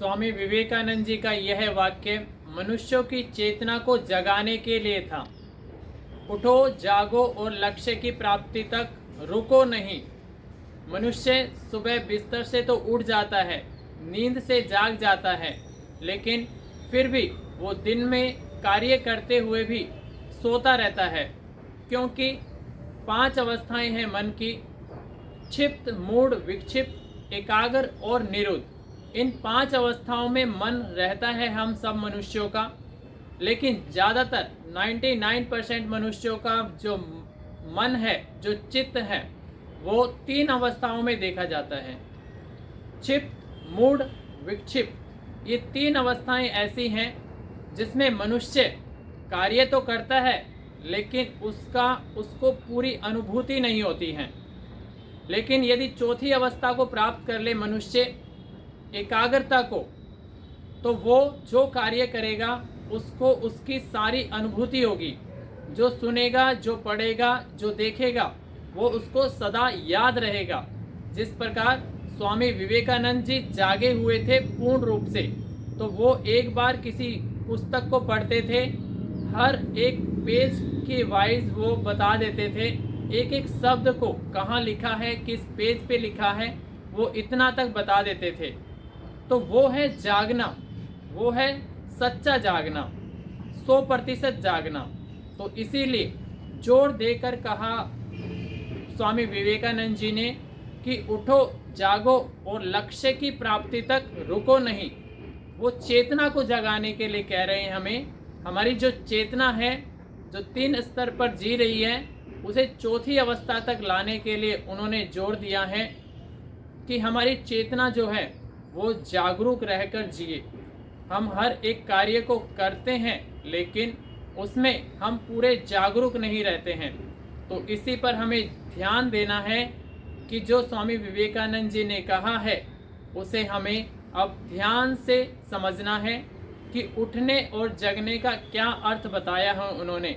स्वामी विवेकानंद जी का यह वाक्य मनुष्यों की चेतना को जगाने के लिए था। उठो, जागो और लक्ष्य की प्राप्ति तक रुको नहीं। मनुष्य सुबह बिस्तर से तो उठ जाता है, नींद से जाग जाता है, लेकिन फिर भी वो दिन में कार्य करते हुए भी सोता रहता है, क्योंकि 5 अवस्थाएं हैं मन की: क्षिप्त, मूढ़, विक्षिप्त, एकाग्र और निरुद्ध। इन 5 अवस्थाओं में मन रहता है हम सब मनुष्यों का, लेकिन ज़्यादातर 99% मनुष्यों का जो मन है, जो चित्त है, वो 3 अवस्थाओं में देखा जाता है: क्षिप्त, मूढ़, विक्षिप्त। ये 3 अवस्थाएं ऐसी हैं जिसमें मनुष्य कार्य तो करता है, लेकिन उसको पूरी अनुभूति नहीं होती है। लेकिन यदि चौथी अवस्था को प्राप्त कर ले मनुष्य, एकाग्रता को, तो वो जो कार्य करेगा उसको उसकी सारी अनुभूति होगी। जो सुनेगा, जो पढ़ेगा, जो देखेगा, वो उसको सदा याद रहेगा। जिस प्रकार स्वामी विवेकानंद जी जागे हुए थे पूर्ण रूप से, तो वो एक बार किसी पुस्तक को पढ़ते थे, हर एक पेज के वाइज वो बता देते थे, एक एक शब्द को कहाँ लिखा है, किस पेज पे लिखा है, वो इतना तक बता देते थे। तो वो है जागना, वो है सच्चा जागना, 100% जागना। तो इसीलिए जोर देकर कहा स्वामी विवेकानंद जी ने कि उठो, जागो और लक्ष्य की प्राप्ति तक रुको नहीं। वो चेतना को जगाने के लिए कह रहे हैं हमें। हमारी जो चेतना है, जो 3 स्तर पर जी रही है, उसे चौथी अवस्था तक लाने के लिए उन्होंने जोर दिया है कि हमारी चेतना जो है वो जागरूक रहकर जिए। हम हर एक कार्य को करते हैं, लेकिन उसमें हम पूरे जागरूक नहीं रहते हैं। तो इसी पर हमें ध्यान देना है कि जो स्वामी विवेकानंद जी ने कहा है, उसे हमें अब ध्यान से समझना है कि उठने और जगने का क्या अर्थ बताया है उन्होंने।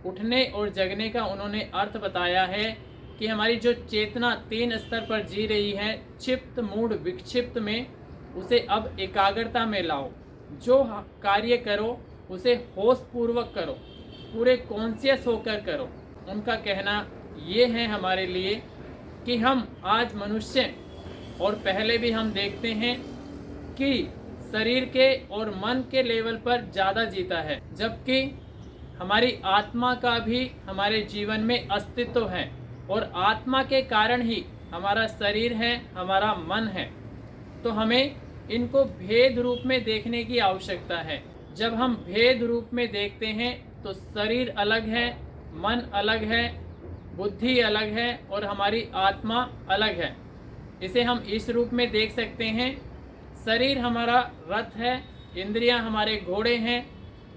उठने और जगने का उन्होंने अर्थ बताया है कि हमारी जो चेतना 3 स्तर पर जी रही है, क्षिप्त, मूढ़, विक्षिप्त में, उसे अब एकाग्रता में लाओ। जो कार्य करो उसे होश पूर्वक करो, पूरे कॉन्शियस होकर करो। उनका कहना ये है हमारे लिए कि हम आज मनुष्य, और पहले भी हम देखते हैं कि शरीर के और मन के लेवल पर ज़्यादा जीता है, जबकि हमारी आत्मा का भी हमारे जीवन में अस्तित्व है, और आत्मा के कारण ही हमारा शरीर है, हमारा मन है। तो हमें इनको भेद रूप में देखने की आवश्यकता है। जब हम भेद रूप में देखते हैं तो शरीर अलग है, मन अलग है, बुद्धि अलग है और हमारी आत्मा अलग है। इसे हम इस रूप में देख सकते हैं: शरीर हमारा रथ है, इंद्रियां हमारे घोड़े हैं,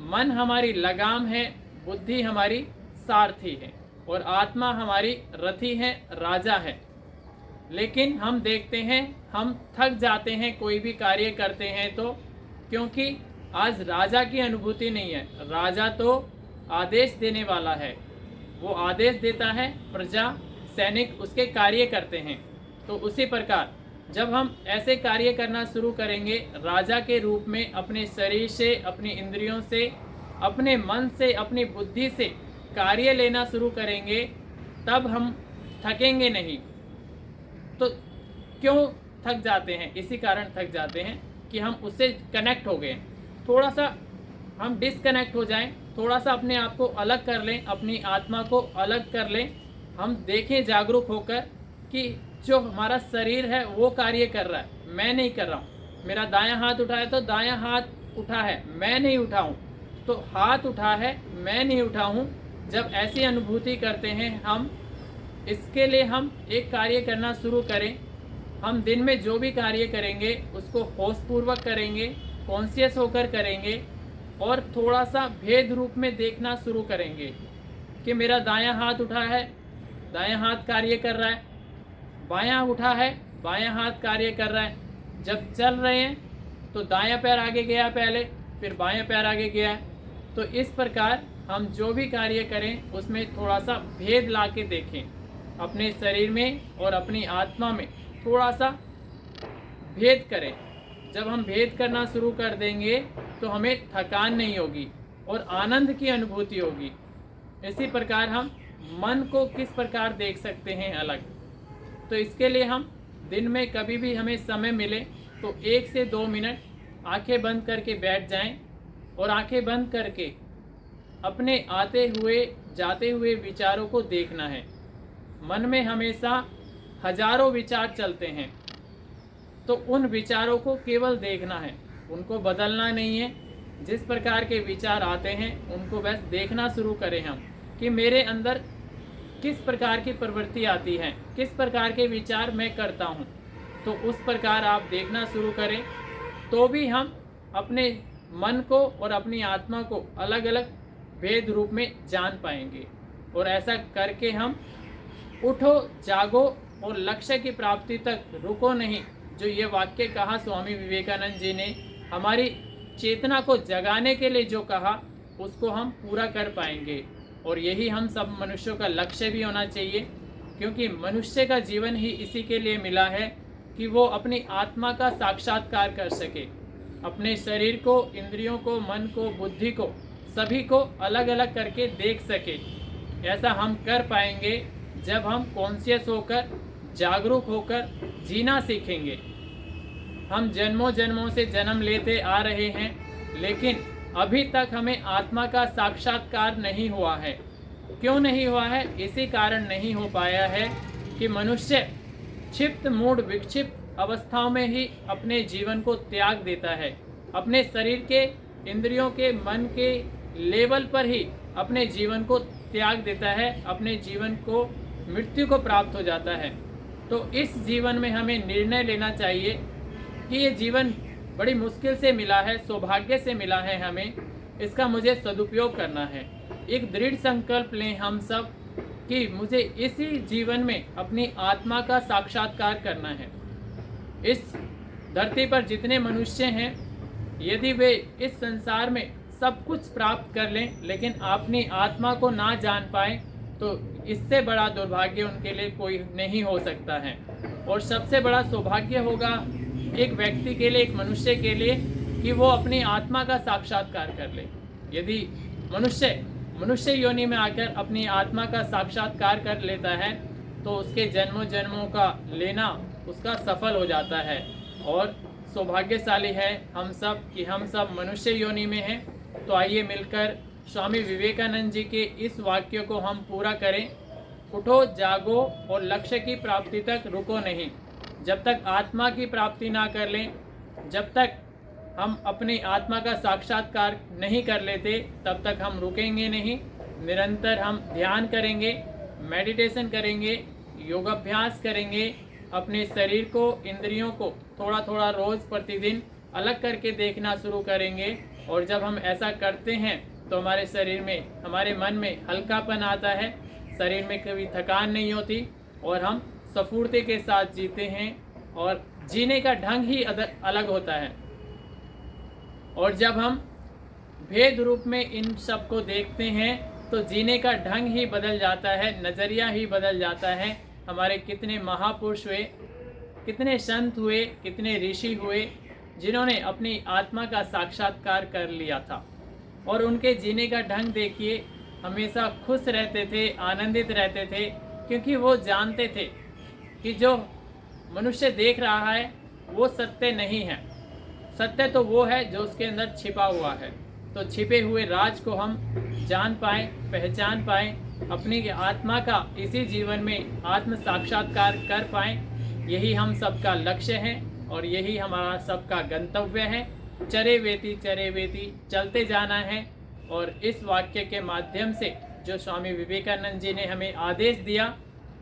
मन हमारी लगाम है, बुद्धि हमारी सारथी है, और आत्मा हमारी रथी है, राजा है। लेकिन हम देखते हैं हम थक जाते हैं कोई भी कार्य करते हैं तो, क्योंकि आज राजा की अनुभूति नहीं है। राजा तो आदेश देने वाला है, वो आदेश देता है, प्रजा, सैनिक उसके कार्य करते हैं। तो उसी प्रकार जब हम ऐसे कार्य करना शुरू करेंगे राजा के रूप में, अपने शरीर से, अपनी इंद्रियों से, अपने मन से, अपनी बुद्धि से कार्य लेना शुरू करेंगे, तब हम थकेंगे नहीं। तो क्यों थक जाते हैं? इसी कारण थक जाते हैं कि हम उससे कनेक्ट हो गए। थोड़ा सा हम डिस्कनेक्ट हो जाएं, थोड़ा सा अपने आप को अलग कर लें, अपनी आत्मा को अलग कर लें। हम देखें जागरूक होकर कि जो हमारा शरीर है वो कार्य कर रहा है, मैं नहीं कर रहा हूँ। मेरा दायां हाथ उठा है तो दायां हाथ उठा है, मैं नहीं उठा हूँ। तो हाथ उठा है, मैं नहीं उठा हूँ। जब ऐसी अनुभूति करते हैं हम, इसके लिए हम एक कार्य करना शुरू करें। हम दिन में जो भी कार्य करेंगे उसको होशपूर्वक करेंगे, कॉन्शियस होकर करेंगे, और थोड़ा सा भेद रूप में देखना शुरू करेंगे कि मेरा दायां हाथ उठा है, दायां हाथ कार्य कर रहा है, बायां उठा है, बायां हाथ कार्य कर रहा है। जब चल रहे हैं तो दायां पैर आगे गया पहले, फिर बायां पैर आगे गया। तो इस प्रकार हम जो भी कार्य करें उसमें थोड़ा सा भेद ला के देखें, अपने शरीर में और अपनी आत्मा में थोड़ा सा भेद करें। जब हम भेद करना शुरू कर देंगे तो हमें थकान नहीं होगी और आनंद की अनुभूति होगी। इसी प्रकार हम मन को किस प्रकार देख सकते हैं अलग, तो इसके लिए हम दिन में कभी भी हमें समय मिले तो 1 से 2 मिनट आंखें बंद करके बैठ जाएं और आंखें बंद करके अपने आते हुए जाते हुए विचारों को देखना है। मन में हमेशा हजारों विचार चलते हैं, तो उन विचारों को केवल देखना है, उनको बदलना नहीं है। जिस प्रकार के विचार आते हैं उनको बस देखना शुरू करें हम कि मेरे अंदर किस प्रकार की प्रवृत्ति आती है, किस प्रकार के विचार मैं करता हूँ। तो उस प्रकार आप देखना शुरू करें तो भी हम अपने मन को और अपनी आत्मा को अलग अलग भेद रूप में जान पाएंगे। और ऐसा करके हम उठो जागो और लक्ष्य की प्राप्ति तक रुको नहीं, जो ये वाक्य कहा स्वामी विवेकानंद जी ने, हमारी चेतना को जगाने के लिए जो कहा उसको हम पूरा कर पाएंगे। और यही हम सब मनुष्यों का लक्ष्य भी होना चाहिए, क्योंकि मनुष्य का जीवन ही इसी के लिए मिला है कि वो अपनी आत्मा का साक्षात्कार कर सके, अपने शरीर को, इंद्रियों को, मन को, बुद्धि को, सभी को अलग अलग करके देख सके। ऐसा हम कर पाएंगे जब हम कॉन्शियस होकर, जागरूक होकर जीना सीखेंगे। हम जन्मों जन्मों से जन्म लेते आ रहे हैं, लेकिन अभी तक हमें आत्मा का साक्षात्कार नहीं हुआ है। क्यों नहीं हुआ है? इसी कारण नहीं हो पाया है कि मनुष्य क्षिप्त मूड विक्षिप्त अवस्थाओं में ही अपने जीवन को त्याग देता है, अपने शरीर के, इंद्रियों के, मन के लेवल पर ही अपने जीवन को त्याग देता है, अपने जीवन को मृत्यु को प्राप्त हो जाता है। तो इस जीवन में हमें निर्णय लेना चाहिए कि ये जीवन बड़ी मुश्किल से मिला है, सौभाग्य से मिला है, हमें इसका मुझे सदुपयोग करना है। एक दृढ़ संकल्प लें हम सब कि मुझे इसी जीवन में अपनी आत्मा का साक्षात्कार करना है। इस धरती पर जितने मनुष्य हैं, यदि वे इस संसार में सब कुछ प्राप्त कर लें लेकिन अपनी आत्मा को ना जान पाए, तो इससे बड़ा दुर्भाग्य उनके लिए कोई नहीं हो सकता है। और सबसे बड़ा सौभाग्य होगा एक व्यक्ति के लिए, एक मनुष्य के लिए, कि वो अपनी आत्मा का साक्षात्कार कर ले। यदि मनुष्य योनि में आकर अपनी आत्मा का साक्षात्कार कर लेता है तो उसके जन्मों जन्मों का लेना उसका सफल हो जाता है। और सौभाग्यशाली है हम सब कि हम सब मनुष्य योनि में हैं। तो आइए मिलकर स्वामी विवेकानंद जी के इस वाक्य को हम पूरा करें। उठो जागो और लक्ष्य की प्राप्ति तक रुको नहीं। जब तक आत्मा की प्राप्ति ना कर लें, जब तक हम अपनी आत्मा का साक्षात्कार नहीं कर लेते, तब तक हम रुकेंगे नहीं। निरंतर हम ध्यान करेंगे, मेडिटेशन करेंगे, योगाभ्यास करेंगे, अपने शरीर को, इंद्रियों को थोड़ा थोड़ा रोज़ प्रतिदिन अलग करके देखना शुरू करेंगे। और जब हम ऐसा करते हैं तो हमारे शरीर में, हमारे मन में हल्कापन आता है, शरीर में कभी थकान नहीं होती और हम स्फूर्ति के साथ जीते हैं और जीने का ढंग ही अलग होता है। और जब हम भेद रूप में इन सब को देखते हैं तो जीने का ढंग ही बदल जाता है, नज़रिया ही बदल जाता है। हमारे कितने महापुरुष हुए, कितने संत हुए, कितने ऋषि हुए जिन्होंने अपनी आत्मा का साक्षात्कार कर लिया था। और उनके जीने का ढंग देखिए, हमेशा खुश रहते थे, आनंदित रहते थे, क्योंकि वो जानते थे कि जो मनुष्य देख रहा है वो सत्य नहीं है। सत्य तो वो है जो उसके अंदर छिपा हुआ है। तो छिपे हुए राज को हम जान पाएँ, पहचान पाएँ, अपनी आत्मा का इसी जीवन में आत्म साक्षात्कार कर पाएँ। यही हम सबका लक्ष्य है और यही हमारा सबका गंतव्य है। चरे वेती चलते जाना है। और इस वाक्य के माध्यम से जो स्वामी विवेकानंद जी ने हमें आदेश दिया,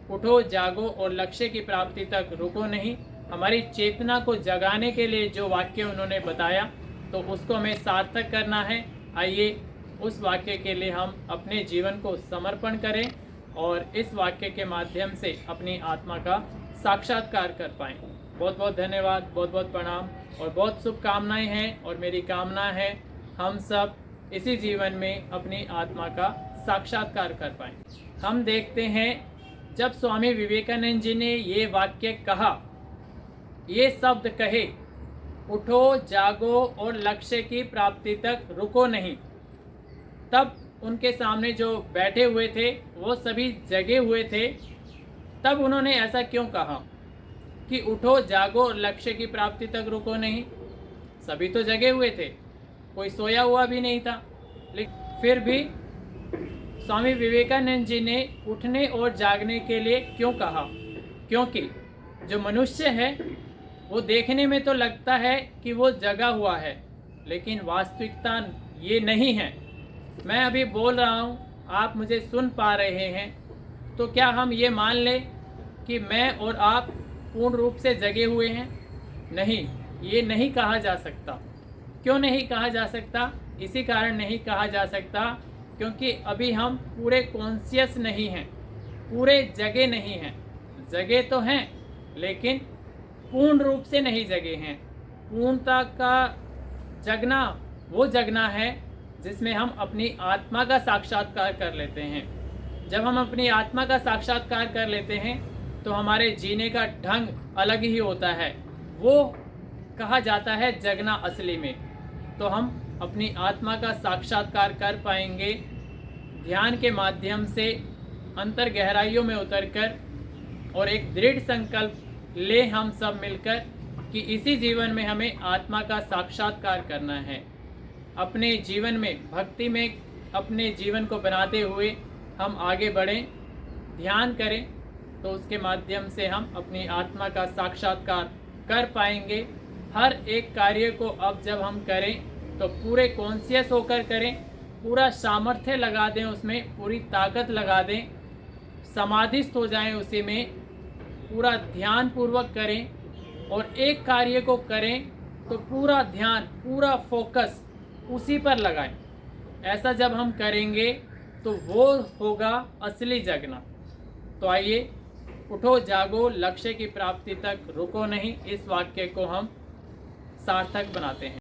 उठो जागो और लक्ष्य की प्राप्ति तक रुको नहीं, हमारी चेतना को जगाने के लिए जो वाक्य उन्होंने बताया, तो उसको हमें सार्थक करना है। आइए उस वाक्य के लिए हम अपने जीवन को समर्पण करें और इस वाक्य के माध्यम से अपनी आत्मा का साक्षात्कार कर पाएँ। बहुत बहुत धन्यवाद, बहुत बहुत प्रणाम और बहुत शुभकामनाएं हैं। और मेरी कामना है हम सब इसी जीवन में अपनी आत्मा का साक्षात्कार कर पाएँ। हम देखते हैं जब स्वामी विवेकानंद जी ने ये वाक्य कहा, ये शब्द कहे, उठो जागो और लक्ष्य की प्राप्ति तक रुको नहीं। तब उनके सामने जो बैठे हुए थे वो सभी जगे हुए थे। तब उन्होंने ऐसा क्यों कहा कि उठो जागो और लक्ष्य की प्राप्ति तक रुको नहीं? सभी तो जगे हुए थे, कोई सोया हुआ भी नहीं था। लेकिन फिर भी स्वामी विवेकानंद जी ने उठने और जागने के लिए क्यों कहा? क्योंकि जो मनुष्य है वो देखने में तो लगता है कि वो जगा हुआ है, लेकिन वास्तविकता ये नहीं है। मैं अभी बोल रहा हूँ, आप मुझे सुन पा रहे हैं, तो क्या हम ये मान लें कि मैं और आप पूर्ण रूप से जगे हुए हैं? नहीं, ये नहीं कहा जा सकता। क्यों नहीं कहा जा सकता? इसी कारण नहीं कहा जा सकता क्योंकि अभी हम पूरे कॉन्शियस नहीं हैं, पूरे जगे नहीं हैं। जगे तो हैं लेकिन पूर्ण रूप से नहीं जगे हैं। पूर्णता का जगना वो जगना है जिसमें हम अपनी आत्मा का साक्षात्कार कर लेते हैं। जब हम अपनी आत्मा का साक्षात्कार कर लेते हैं तो हमारे जीने का ढंग अलग ही होता है। वो कहा जाता है जगना असली में। तो हम अपनी आत्मा का साक्षात्कार कर पाएंगे ध्यान के माध्यम से, अंतर गहराइयों में उतरकर, और एक दृढ़ संकल्प ले हम सब मिलकर कि इसी जीवन में हमें आत्मा का साक्षात्कार करना है। अपने जीवन में, भक्ति में अपने जीवन को बनाते हुए हम आगे बढ़ें, ध्यान करें, तो उसके माध्यम से हम अपनी आत्मा का साक्षात्कार कर पाएंगे। हर एक कार्य को अब जब हम करें तो पूरे कॉन्शियस होकर करें, पूरा सामर्थ्य लगा दें, उसमें पूरी ताकत लगा दें, समाधिस्थ हो जाएं उसी में, पूरा ध्यान पूर्वक करें और एक कार्य को करें तो पूरा ध्यान, पूरा फोकस उसी पर लगाएं। ऐसा जब हम करेंगे तो वो होगा असली जगना। तो आइए, उठो जागो लक्ष्य की प्राप्ति तक रुको नहीं, इस वाक्य को हम सार्थक बनाते हैं।